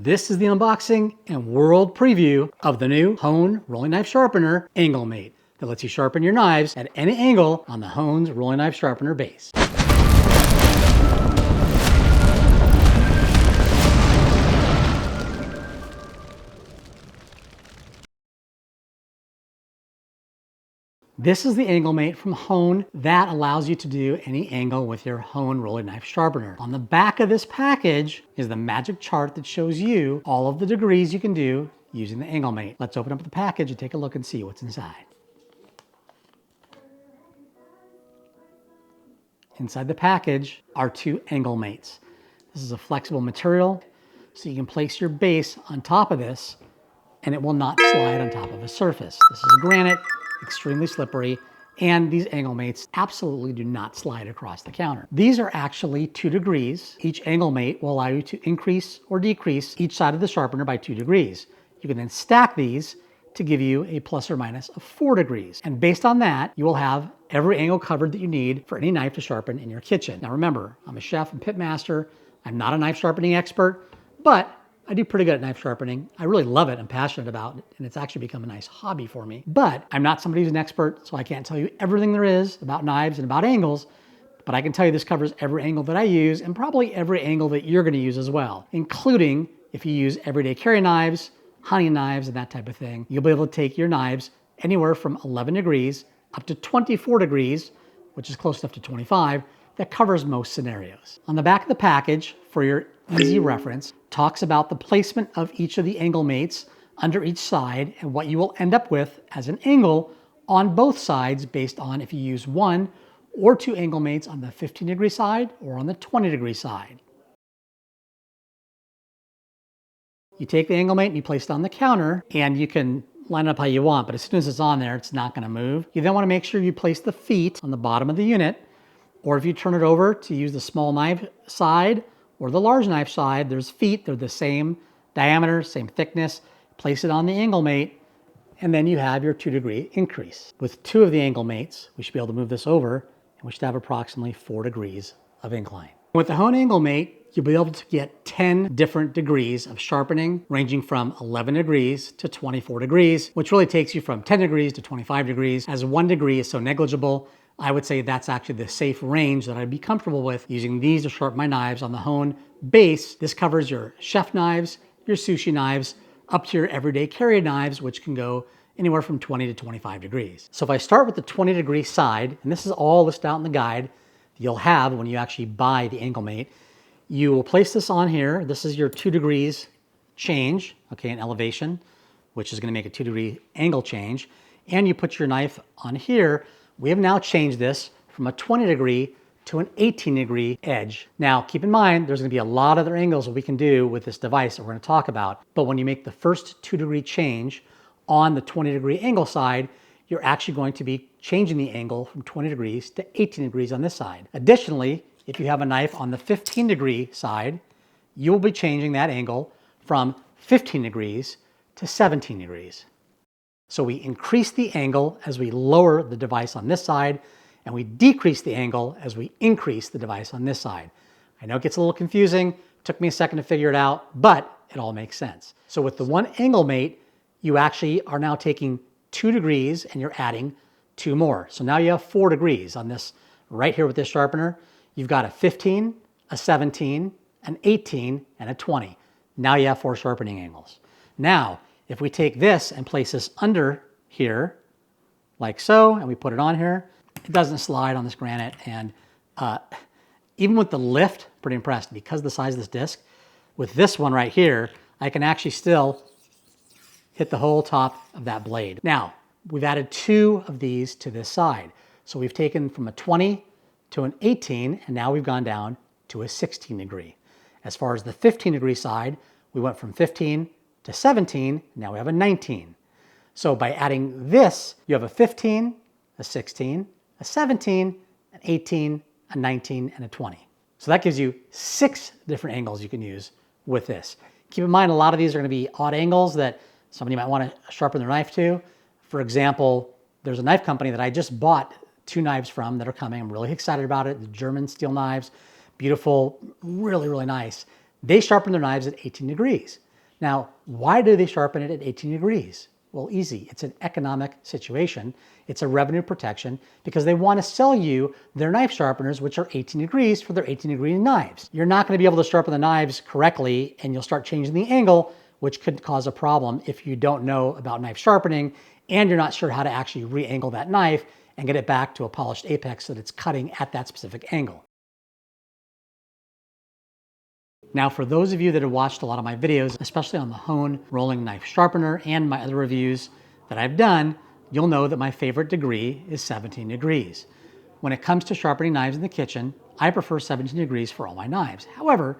This is the unboxing and world preview of the new Hone rolling knife sharpener AngleMate that lets you sharpen your knives at any angle on the Hone's rolling knife sharpener base. This is the AngleMate from Hone that allows you to do any angle with your Hone rolling knife sharpener. On the back of this package is the magic chart that shows you all of the degrees you can do using the AngleMate. Let's open up the package and take a look and see what's inside. Inside the package are two AngleMates. This is a flexible material, so you can place your base on top of this and it will not slide on top of a surface. This is granite, extremely slippery, and these AngleMates absolutely do not slide across the counter. These are actually 2 degrees. Each AngleMate will allow you to increase or decrease each side of the sharpener by 2 degrees. You can then stack these to give you a plus or minus of 4 degrees. And based on that, you will have every angle covered that you need for any knife to sharpen in your kitchen. Now remember, I'm a chef and pit master. I'm not a knife sharpening expert, but I do pretty good at knife sharpening. I really love it. I'm passionate about it, and it's actually become a nice hobby for me. But I'm not somebody who's an expert, so I can't tell you everything there is about knives and about angles, but I can tell you this covers every angle that I use and probably every angle that you're going to use as well, including if you use everyday carry knives, hunting knives, and that type of thing. You'll be able to take your knives anywhere from 11 degrees up to 24 degrees, which is close enough to 25, that covers most scenarios. On the back of the package, for your easy reference, talks about the placement of each of the AngleMates under each side and what you will end up with as an angle on both sides based on if you use 1 or 2 AngleMates on the 15-degree side or on the 20-degree side. You take the AngleMate and you place it on the counter, and you can line it up how you want, but as soon as it's on there, it's not going to move. You then want to make sure you place the feet on the bottom of the unit, or if you turn it over to use the small knife side or the large knife side, there's feet, they're the same diameter, same thickness. Place it on the AngleMate, and then you have your 2-degree increase. With 2 of the AngleMates, we should be able to move this over, and we should have approximately 4 degrees of incline. With the Hone AngleMate, you'll be able to get 10 different degrees of sharpening, ranging from 11 degrees to 24 degrees, which really takes you from 10 degrees to 25 degrees. As 1 degree is so negligible, I would say that's actually the safe range that I'd be comfortable with using these to sharpen my knives on the Hone base. This covers your chef knives, your sushi knives, up to your everyday carry knives, which can go anywhere from 20 to 25 degrees. So if I start with the 20-degree side, and this is all listed out in the guide you'll have when you actually buy the AngleMate, you will place this on here. This is your 2 degrees change, okay, in elevation, which is going to make a 2-degree angle change. And you put your knife on here. We have now changed this from a 20-degree to an 18-degree edge. Now, keep in mind, there's going to be a lot of other angles that we can do with this device that we're going to talk about. But when you make the first 2-degree change on the 20-degree angle side, you're actually going to be changing the angle from 20 degrees to 18 degrees on this side. Additionally, if you have a knife on the 15-degree side, you will be changing that angle from 15 degrees to 17 degrees. So we increase the angle as we lower the device on this side, and we decrease the angle as we increase the device on this side. I know it gets a little confusing. Took me a second to figure it out, but it all makes sense. So with the one AngleMate, you actually are now taking 2 degrees and you're adding 2 more. So now you have 4 degrees on this right here with this sharpener. You've got a 15, a 17, an 18, and a 20. Now you have 4 sharpening angles. Now, if we take this and place this under here, like so, and we put it on here, it doesn't slide on this granite. And even with the lift, pretty impressed because of the size of this disc. With this one right here, I can actually still hit the whole top of that blade. Now, we've added 2 of these to this side. So we've taken from a 20 to an 18, and now we've gone down to a 16 degree. As far as the 15-degree side, we went from 15 to 17, now we have a 19. So by adding this, you have a 15, a 16, a 17, an 18, a 19, and a 20. So that gives you 6 different angles you can use with this. Keep in mind, a lot of these are going to be odd angles that somebody might want to sharpen their knife to. For example, there's a knife company that I just bought 2 knives from that are coming. I'm really excited about it. The German steel knives, beautiful, really, really nice. They sharpen their knives at 18 degrees. Now, why do they sharpen it at 18 degrees? Well, easy. It's an economic situation. It's a revenue protection because they want to sell you their knife sharpeners, which are 18 degrees for their 18-degree knives. You're not going to be able to sharpen the knives correctly, and you'll start changing the angle, which could cause a problem if you don't know about knife sharpening and you're not sure how to actually re-angle that knife and get it back to a polished apex so that it's cutting at that specific angle. Now, for those of you that have watched a lot of my videos, especially on the Hone rolling knife sharpener and my other reviews that I've done, you'll know that my favorite degree is 17 degrees. When it comes to sharpening knives in the kitchen, I prefer 17 degrees for all my knives. However,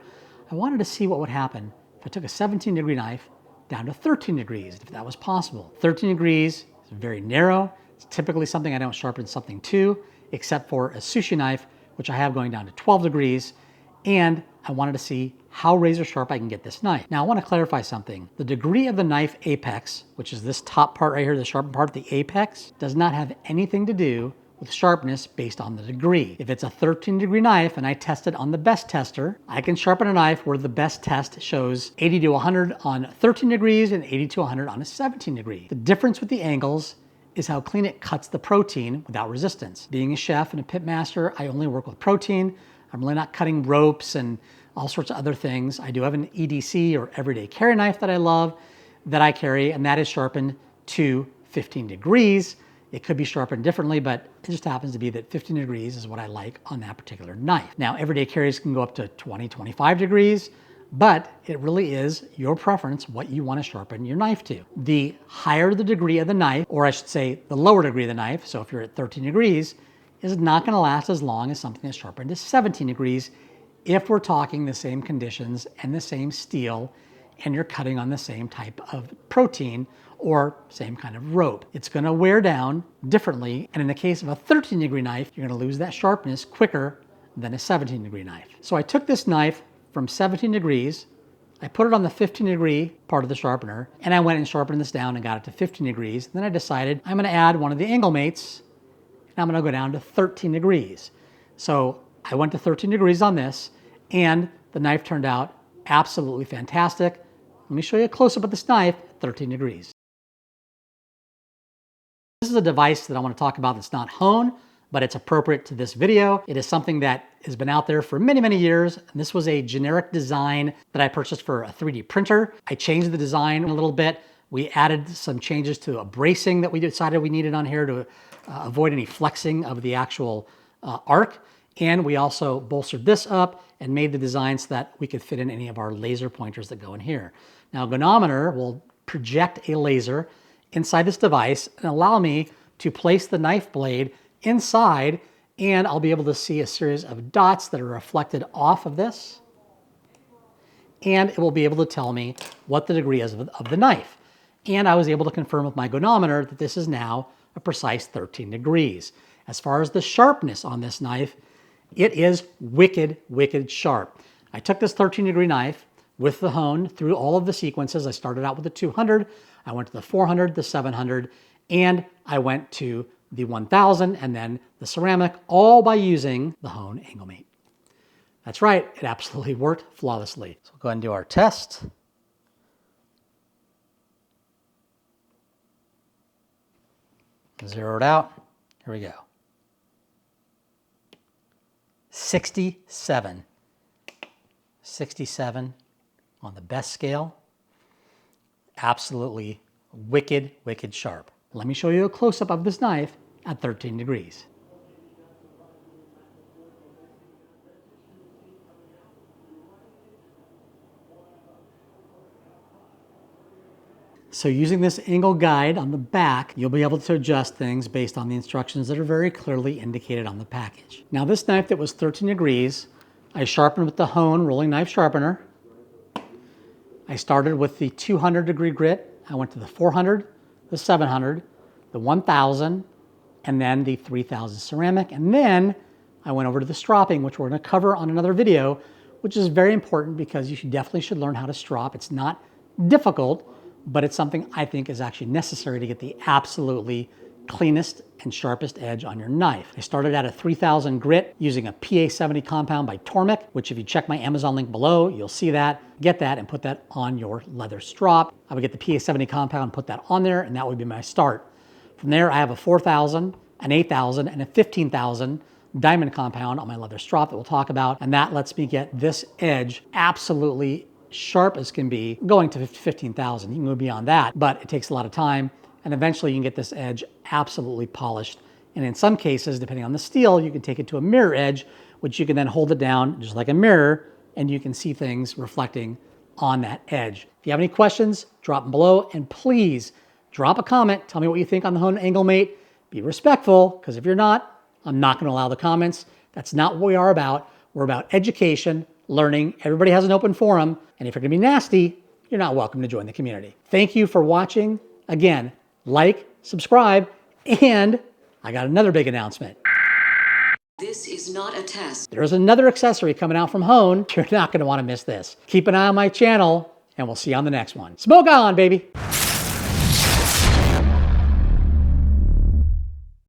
I wanted to see what would happen if I took a 17-degree knife down to 13 degrees, if that was possible. 13 degrees is very narrow. It's typically something I don't sharpen something to, except for a sushi knife, which I have going down to 12 degrees. And I wanted to see how razor sharp I can get this knife. Now I want to clarify something. The degree of the knife apex, which is this top part right here, the sharpened part, the apex, does not have anything to do with sharpness based on the degree. If it's a 13-degree knife and I test it on the best tester, I can sharpen a knife where the best test shows 80 to 100 on 13 degrees and 80 to 100 on a 17 degree. The difference with the angles is how clean it cuts the protein without resistance. Being a chef and a pit master, I only work with protein. I'm really not cutting ropes and all sorts of other things. I do have an EDC or everyday carry knife that I love that I carry, and that is sharpened to 15 degrees. It could be sharpened differently, but it just happens to be that 15 degrees is what I like on that particular knife. Now, everyday carries can go up to 20, 25 degrees, but it really is your preference what you want to sharpen your knife to. The higher the degree of the knife, or I should say the lower degree of the knife, so if you're at 13 degrees, is not going to last as long as something that's sharpened to 17 degrees if we're talking the same conditions and the same steel and you're cutting on the same type of protein or same kind of rope. It's going to wear down differently, and in the case of a 13-degree knife, you're going to lose that sharpness quicker than a 17-degree knife. So I took this knife from 17 degrees, I put it on the 15-degree part of the sharpener, and I went and sharpened this down and got it to 15 degrees. Then I decided I'm going to add one of the AngleMates, and I'm going to go down to 13 degrees. So I went to 13 degrees on this, and the knife turned out absolutely fantastic. Let me show you a close-up of this knife at 13 degrees. This is a device that I want to talk about that's not Hone, but it's appropriate to this video. It is something that has been out there for many, many years. And this was a generic design that I purchased for a 3D printer. I changed the design a little bit. We added some changes to a bracing that we decided we needed on here to avoid any flexing of the actual arc. And we also bolstered this up and made the design so that we could fit in any of our laser pointers that go in here. Now, Goniometer will project a laser inside this device and allow me to place the knife blade inside, and I'll be able to see a series of dots that are reflected off of this, and it will be able to tell me what the degree is of the knife. And I was able to confirm with my Goniometer that this is now a precise 13 degrees. As far as the sharpness on this knife, it is wicked, wicked sharp. I took this 13-degree knife with the Hone through all of the sequences. I started out with the 200, I went to the 400, the 700, and I went to the 1000 and then the ceramic, all by using the Hone AngleMate. That's right, it absolutely worked flawlessly. So we'll go ahead and do our test. Zero it out. Here we go. 67. 67 on the best scale. Absolutely wicked, wicked sharp. Let me show you a close-up of this knife at 13 degrees. So using this angle guide on the back, you'll be able to adjust things based on the instructions that are very clearly indicated on the package. Now this knife that was 13 degrees, I sharpened with the Hone rolling knife sharpener. I started with the 200-degree grit. I went to the 400, the 700, the 1000, and then the 3000 ceramic. And then I went over to the stropping, which we're going to cover on another video, which is very important because you definitely should learn how to strop. It's not difficult, but it's something I think is actually necessary to get the absolutely cleanest and sharpest edge on your knife. I started at a 3000 grit using a PA70 compound by Tormek, which if you check my Amazon link below, you'll see that. Get that and put that on your leather strop. I would get the PA70 compound, put that on there, and that would be my start. From there, I have a 4000, an 8000, and a 15,000 diamond compound on my leather strop that we'll talk about, and that lets me get this edge absolutely sharp as can be, going to 15,000. You can go beyond that, but it takes a lot of time, and eventually you can get this edge absolutely polished. And in some cases, depending on the steel, you can take it to a mirror edge, which you can then hold it down just like a mirror, and you can see things reflecting on that edge. If you have any questions, drop them below, and please drop a comment. Tell me what you think on the AngleMate. Be respectful, because if you're not, I'm not going to allow the comments. That's not what we are about. We're about education, learning. Everybody has an open forum, and if you're going to be nasty, you're not welcome to join the community. Thank you for watching. Again, like, subscribe, and I got another big announcement. This is not a test. There's another accessory coming out from Hone. You're not going to want to miss this. Keep an eye on my channel, and we'll see you on the next one. Smoke on, baby!